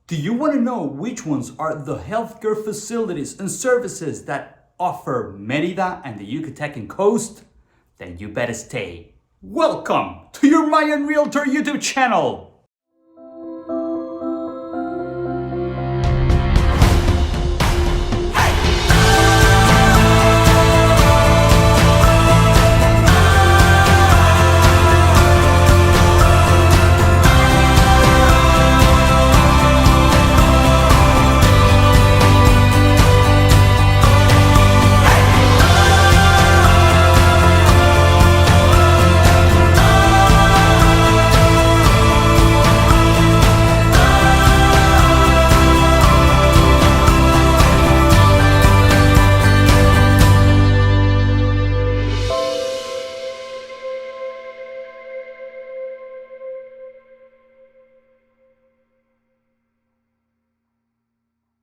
Do you want to know which ones are the healthcare facilities and services that offer Merida and the Yucatecan Coast? Then you better stay. Welcome to your Mayan Realtor YouTube channel.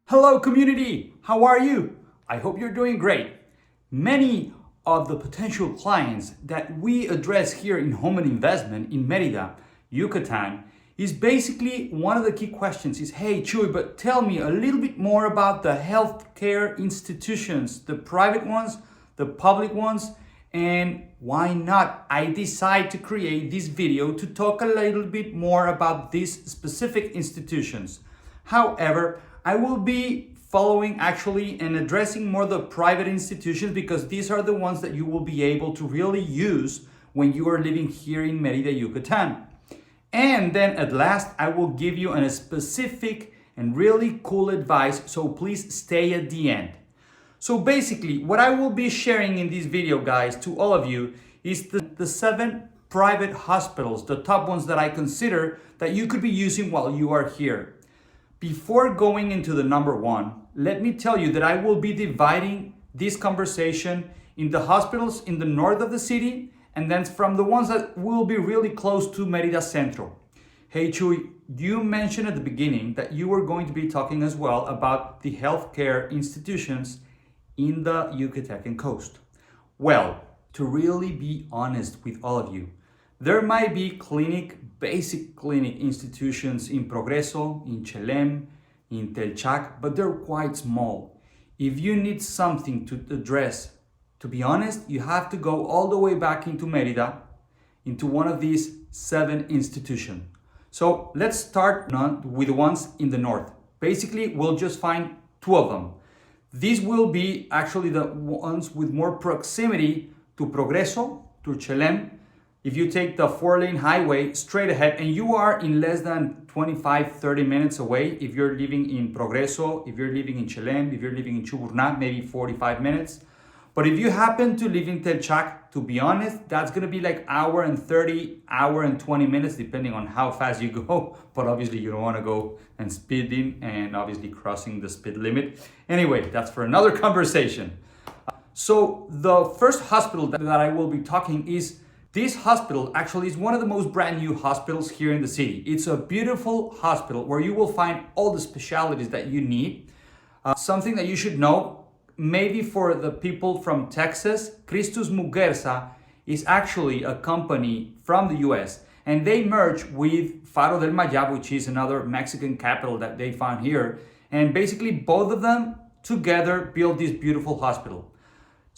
Hello community, how are you? I hope you're doing great. Many of the potential clients that we address here in Home and Investment in Merida, Yucatan, is basically one of the key questions is, hey Chuy, but tell me a little bit more about the healthcare institutions, the private ones, the public ones, and why not? I decide to create this video to talk a little bit more about these specific institutions. However, I will be following actually and addressing more the private institutions because these are the ones that you will be able to really use when you are living here in Merida, Yucatan. And then at last, I will give you a specific and really cool advice, so please stay at the end. So basically, what I will be sharing in this video, guys, to all of you is the 7 private hospitals, the top ones that I consider that you could be using while you are here. Before going into the number 1, let me tell you that I will be dividing this conversation in the hospitals in the north of the city and then from the ones that will be really close to Merida Centro. Hey Chuy, you mentioned at the beginning that you were going to be talking as well about the healthcare institutions in the Yucatecan Coast. Well, to really be honest with all of you, there might be basic clinic institutions in Progreso, in Chelem, in Telchac, but they're quite small. If you need something to address, to be honest, you have to go all the way back into Merida, into one of these 7 institutions. So let's start with the ones in the north. Basically, we'll just find 2 of them. These will be actually the ones with more proximity to Progreso, to Chelem. If you take the 4-lane highway straight ahead and you are in less than 25-30 minutes away, if you're living in Progreso, if you're living in Chelem, if you're living in Chuburná, maybe 45 minutes. But if you happen to live in Telchac, to be honest, that's gonna be like hour and 30, hour and 20 minutes, depending on how fast you go. But obviously you don't wanna go and speeding and obviously crossing the speed limit. Anyway, that's for another conversation. So the first hospital that I will be talking is this hospital actually is one of the most brand new hospitals here in the city. It's a beautiful hospital where you will find all the specialties that you need. Something that you should know, maybe for the people from Texas, Christus Muguerza is actually a company from the US and they merge with Faro del Mayab, which is another Mexican capital that they found here. And basically both of them together build this beautiful hospital.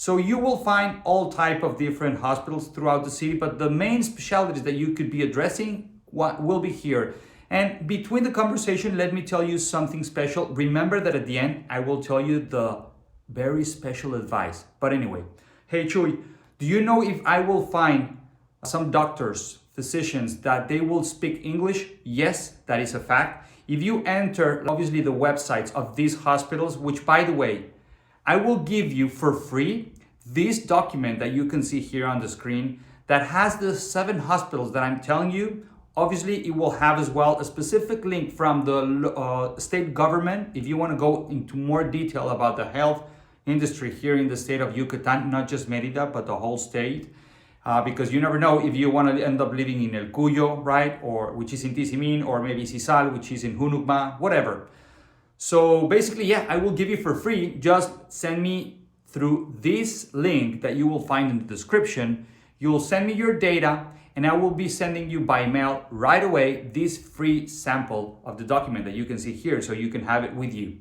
So you will find all type of different hospitals throughout the city, but the main specialties that you could be addressing will be here. And between the conversation, let me tell you something special. Remember that at the end, I will tell you the very special advice. But anyway, hey Chuy, do you know if I will find some doctors, physicians, that they will speak English? Yes, that is a fact. If you enter, obviously, the websites of these hospitals, which by the way, I will give you for free this document that you can see here on the screen that has the 7 hospitals that I'm telling you. Obviously, it will have as well a specific link from the state government if you want to go into more detail about the health industry here in the state of Yucatan, not just Merida, but the whole state. Because you never know if you want to end up living in El Cuyo, right? Or which is in Tizimin, or maybe Sisal, which is in Hunukma, whatever. So basically, yeah, I will give you for free. Just send me through this link that you will find in the description. You'll send me your data and I will be sending you by mail right away this free sample of the document that you can see here so you can have it with you.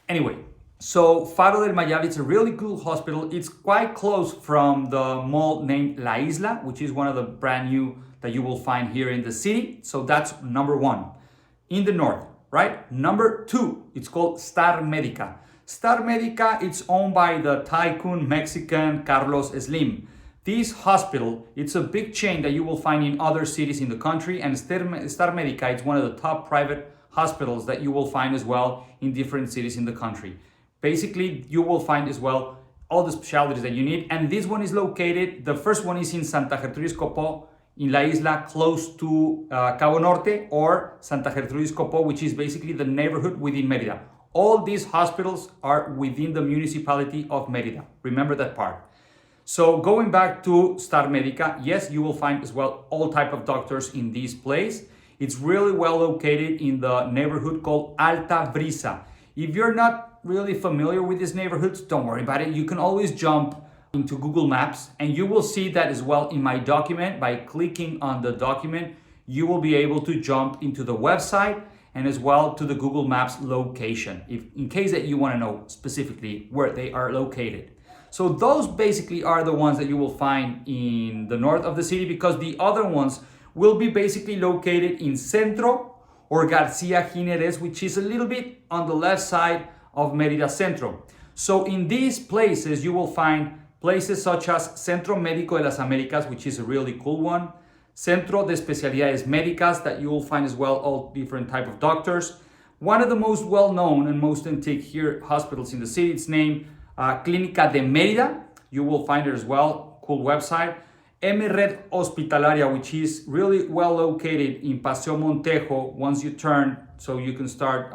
Anyway, so Faro del Mayab, it's a really cool hospital. It's quite close from the mall named La Isla, which is one of the brand new that you will find here in the city. So that's number one in the north, right? Number two, it's called StarMedica. StarMedica, it's owned by the tycoon Mexican Carlos Slim. This hospital, it's a big chain that you will find in other cities in the country, and StarMedica, it's one of the top private hospitals that you will find as well in different cities in the country. Basically, you will find as well all the specialties that you need, and this one is located, the first one is in Santa Gertrudis Copo, in La Isla, close to Cabo Norte, or Santa Gertrudis Copo, which is basically the neighborhood within Merida. All these hospitals are within the municipality of Merida. Remember that part. So going back to StarMedica, yes, you will find as well all type of doctors in this place. It's really well located in the neighborhood called Alta Brisa. If you're not really familiar with these neighborhoods, don't worry about it. You can always jump into Google Maps, and you will see that as well in my document. By clicking on the document, you will be able to jump into the website and as well to the Google Maps location, in case that you want to know specifically where they are located. So those basically are the ones that you will find in the north of the city, because the other ones will be basically located in Centro or Garcia Jimenez, which is a little bit on the left side of Merida Centro. So in these places, you will find places such as Centro Médico de las Américas, which is a really cool one. Centro de Especialidades Médicas, that you will find as well all different type of doctors. One of the most well-known and most antique here hospitals in the city, it's named Clínica de Mérida. You will find it as well, cool website. EME Red Hospitalaria, which is really well located in Paseo Montejo once you turn, so you can start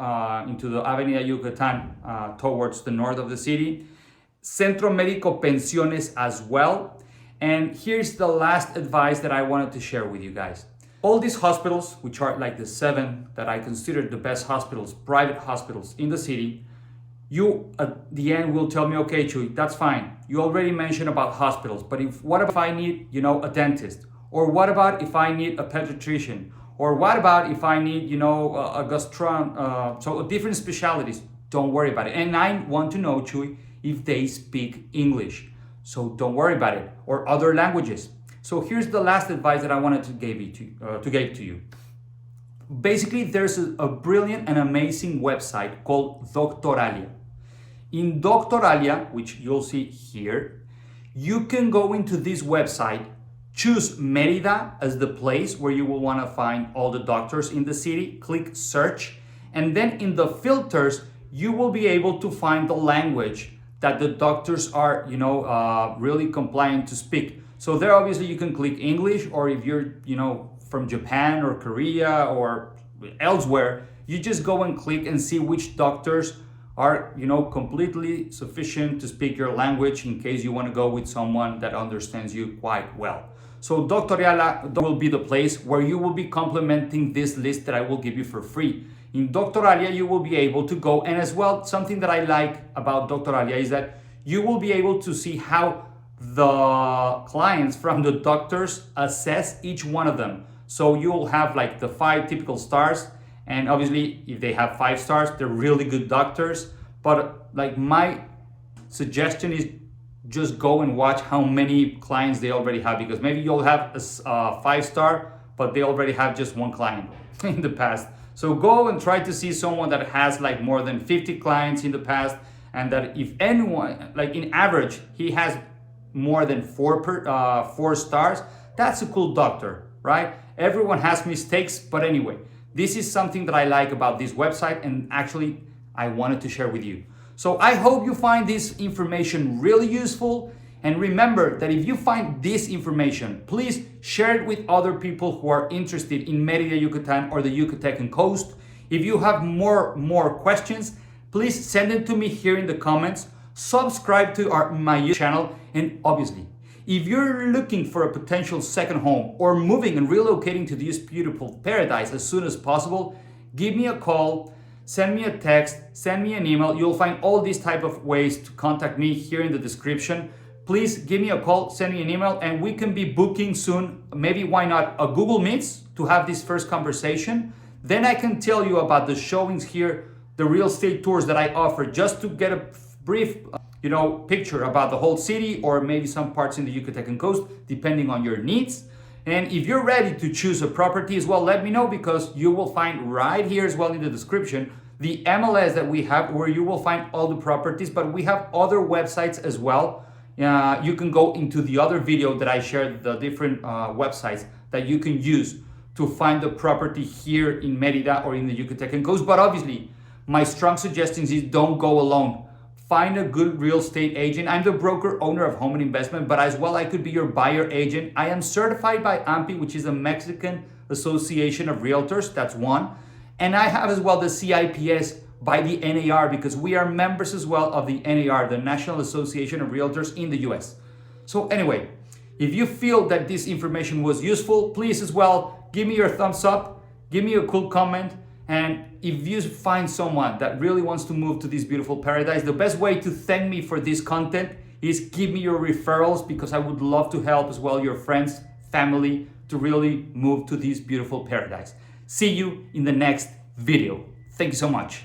into the Avenida Yucatan towards the north of the city. Centro Médico Pensiones as well. And here's the last advice that I wanted to share with you guys. All these hospitals, which are like the 7 that I consider the best hospitals, private hospitals in the city, you at the end will tell me, okay, Chuy, that's fine. You already mentioned about hospitals, but what if I need, a dentist? Or what about if I need a pediatrician? Or what about if I need, a gastron, so different specialties? Don't worry about it. And I want to know, Chuy, if they speak English. So don't worry about it, or other languages. So here's the last advice that I wanted to give to you. Basically, there's a brilliant and amazing website called Doctoralia. In Doctoralia, which you'll see here, you can go into this website, choose Merida as the place where you will want to find all the doctors in the city, click search, and then in the filters, you will be able to find the language that the doctors are, really compliant to speak. So there, obviously, you can click English, or if you're, from Japan or Korea or elsewhere, you just go and click and see which doctors are, completely sufficient to speak your language in case you want to go with someone that understands you quite well. So Doctoralia will be the place where you will be complementing this list that I will give you for free. In Doctoralia, you will be able to go, and as well, something that I like about Doctoralia is that you will be able to see how the clients from the doctors assess each one of them. So you'll have like the 5 typical stars, and obviously if they have 5 stars, they're really good doctors. But like my suggestion is just go and watch how many clients they already have, because maybe you'll have a 5-star, but they already have just 1 client in the past. So go and try to see someone that has like more than 50 clients in the past, and that if anyone, like in average, he has more than 4 stars, that's a cool doctor, right? Everyone has mistakes, but anyway, this is something that I like about this website, and actually I wanted to share with you. So I hope you find this information really useful, and remember that if you find this information, please share it with other people who are interested in Merida Yucatan or the Yucatecan Coast. If you have more questions, please send them to me here in the comments. Subscribe to my YouTube channel, and obviously, if you're looking for a potential second home or moving and relocating to this beautiful paradise as soon as possible, give me a call, send me a text, send me an email. You'll find all these type of ways to contact me here in the description. please give me a call, send me an email, and we can be booking soon. Maybe why not a Google Meets to have this first conversation. Then I can tell you about the showings here, the real estate tours that I offer, just to get a brief picture about the whole city, or maybe some parts in the Yucatecan Coast, depending on your needs. And if you're ready to choose a property as well, let me know, because you will find right here as well in the description the MLS that we have, where you will find all the properties, but we have other websites as well. You can go into the other video that I shared, the different websites that you can use to find the property here in Merida or in the Yucatecan Coast. But obviously, my strong suggestions is don't go alone. Find a good real estate agent. I'm the broker owner of Home and Investment, but as well I could be your buyer agent. I am certified by AMPI, which is the Mexican Association of Realtors. That's one. And I have as well the CIPS by the NAR, because we are members as well of the NAR, the National Association of Realtors in the US. So anyway, if you feel that this information was useful, please as well give me your thumbs up, give me a cool comment. And if you find someone that really wants to move to this beautiful paradise, the best way to thank me for this content is give me your referrals, because I would love to help as well your friends, family to really move to this beautiful paradise. See you in the next video. Thank you so much.